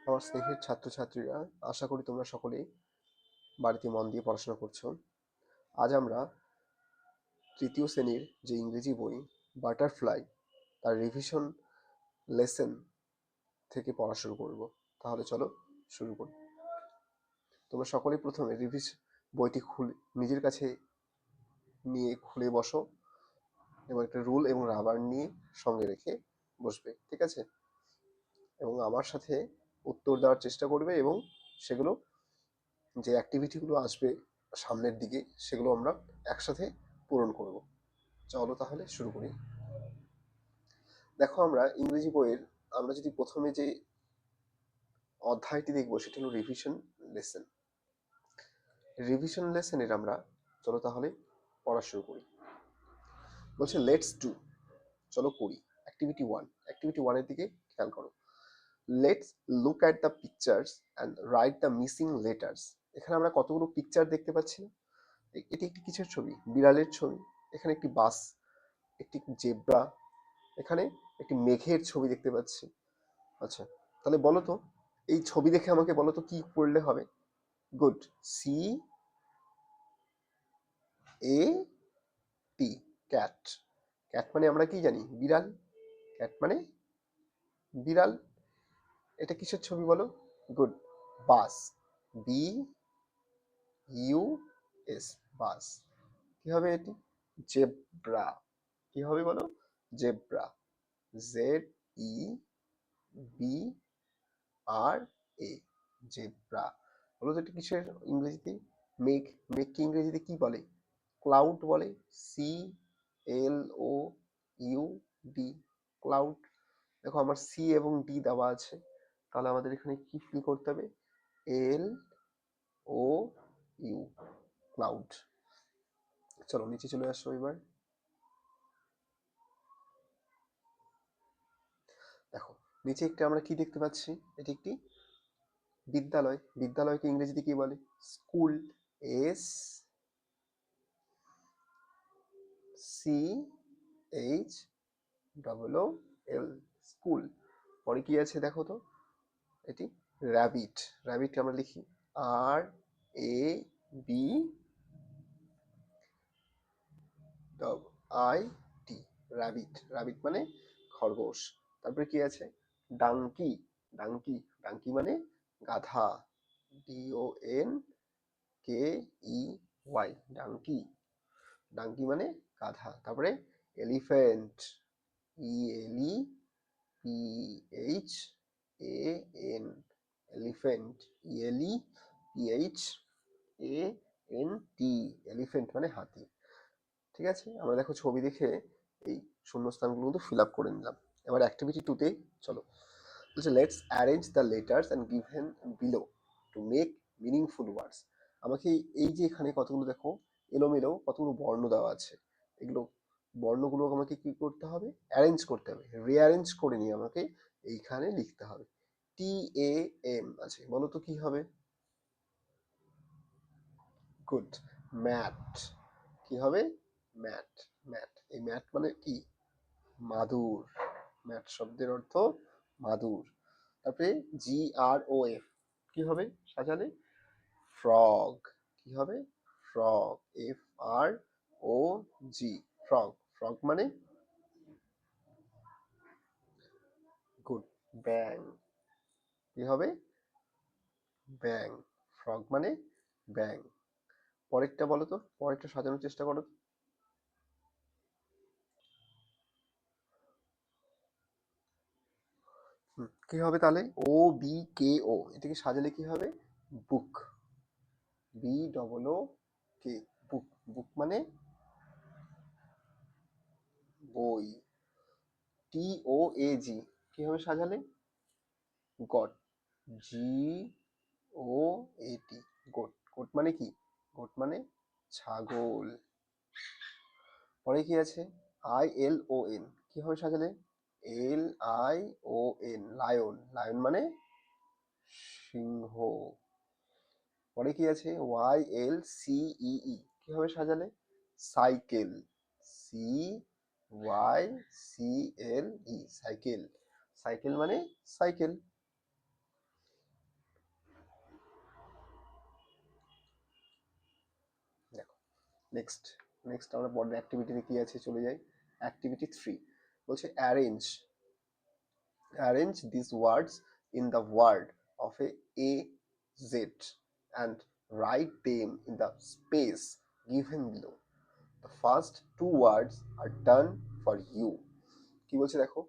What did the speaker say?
আমার স্নেহের ছাত্রছাত্রীরা, আশা করি তোমরা সকলেই বাড়িতে মন দিয়ে পড়াশোনা করছো। আজ আমরা তৃতীয় শ্রেণীর যে ইংরেজি বই বাটারফ্লাই তার রিভিশন লেসন থেকে পড়া শুরু করব। তাহলে চলো শুরু করি। তোমরা সকলেই প্রথমে বইটি নিজের কাছে নিয়ে খুলে বসো এবং একটা রুল এবং রাবার নিয়ে সঙ্গে রেখে বসবে, ঠিক আছে? এবং আমার সাথে উত্তর দেওয়ার চেষ্টা করবে এবং সেগুলো যে অ্যাক্টিভিটিগুলো আসবে সামনের দিকে সেগুলো আমরা একসাথে পূরণ করব। চলো তাহলে শুরু করি। দেখো, আমরা ইংরেজি বইয়ের আমরা যদি প্রথমে যে অধ্যায়টি দেখবো সেটা হলো রিভিশন লেসন। রিভিশন লেসনের আমরা চলো তাহলে পড়া শুরু করি। বলছে লেটস ডু, চলো করি। অ্যাক্টিভিটি ওয়ানের দিকে খেয়াল করো। Let's look at the pictures and write the missing letters. এখানে আমরা কতগুলো পিকচার দেখতে পাচ্ছি না? এটি একটি কিসের ছবি? বিড়ালের ছবি। এখানে একটি বাস, একটি জেব্রা, এখানে একটি মেঘের ছবি দেখতে পাচ্ছি। আচ্ছা, তাহলে বলো তো, এই ছবি দেখে আমাকে বলো তো কি পড়লে হবে? গুড, সি এ টি, ক্যাট। ক্যাট মানে আমরা কি জানি? বিড়াল। ক্যাট মানে বিড়াল। এটা কিসের ছবি বলো? গুড, বাস, বি ইউ এস, বাস। কি হবে এটি? জেব্রা। কি হবে বলো? জেব্রা, জেড ই বি আর এ, জেব্রা। বলো তো এটা কিসের ইংরেজিতে? মেঘ। মেঘকে ইংরেজিতে কি বলে? ক্লাউড বলে। সি এল ও ইউ ডি, ক্লাউড। দেখো আমার সি এবং ডি দেওয়া আছে, তাহলে আমাদের এখানে কি ফিল করতে হবে? এল ও ইউ, ক্লাউড। চলো নিচে চলে আসো এবার। দেখো নিচে একটা আমরা কি দেখতে পাচ্ছি? এটি একটি বিদ্যালয়। বিদ্যালয়কে ইংরেজিতে কি বলে? School, S C H double O L, school. পরে কি আছে দেখো তো? এটি র্যাবিট। র্যাবিট আমরা লিখি R A B I T, rabbit. Rabbit মানে খরগোশ। তারপরে কি আছে? ডাঙ্কি। ডাঙ্কি, ডাঙ্কি মানে গাধা। DON KEY, ডাঙ্কি। ডাঙ্কি মানে গাধা। তারপরে elephant, ELEPHAN, elephant, ELEPHANT, elephant মানে হাতি। ঠিক আছে, আমরা দেখো ছবি দেখে এই শূন্যস্থানগুলো কিন্তু ফিল আপ করে নিলাম। এবার অ্যাক্টিভিটি 2তে চলো। বলছে let's arrange the letters and given below to make meaningful ওয়ার্ডস। আমাকে এই যে এখানে কতগুলো দেখো এলোমেলো কতগুলো বর্ণ দেওয়া আছে, এগুলো বর্ণগুলো আমাকে কি করতে হবে? অ্যারেঞ্জ করতে হবে, রিঅ্যারেঞ্জ করে নিয়ে আমাকে এইখানে লিখতে হবে। TAM আছে, বলো তো কি হবে? Good, mat. কি হবে? ম্যাট। ম্যাট, এই ম্যাট মানে কি? মাদুর। ম্যাট শব্দের অর্থ মাদুর। তারপরে GROF, কি হবে সাজালে? ফ্রগ। কি হবে? Frog, FROG, frog. ফ্রগ মানে গুড, ব্যাং। কি হবে? ব্যাং। ফ্রগ মানে ব্যাং। পরেরটা বলো তো, পরেরটা সাজানোর চেষ্টা করো তো। কি হবে তাহলে? OBKO, এটাকে সাজালে কি হবে? বুক, BOOK, বুক। বুক মানে বই। TOAG, কি হবে সাজালে? Goat, GOAT, goat. গোট মানে কি? গোট মানে ছাগল। পরে কি আছে? ILON, কি হবে সাজালে? LION, lion. লায়ন মানে সিংহ। পরে কি আছে? YLCEE, কি হবে সাজালে? Cycle, CYCLE, cycle. সাইকেল মানে সাইকেল। নেক্সট নেক্সট আমরা পরের অ্যাক্টিভিটিতে কি আছে চলে যাই। অ্যাক্টিভিটি 3 বলছে arrange this words in the word of Z and write them in the space given below. The first two words are done for you. কি বলছে দেখো,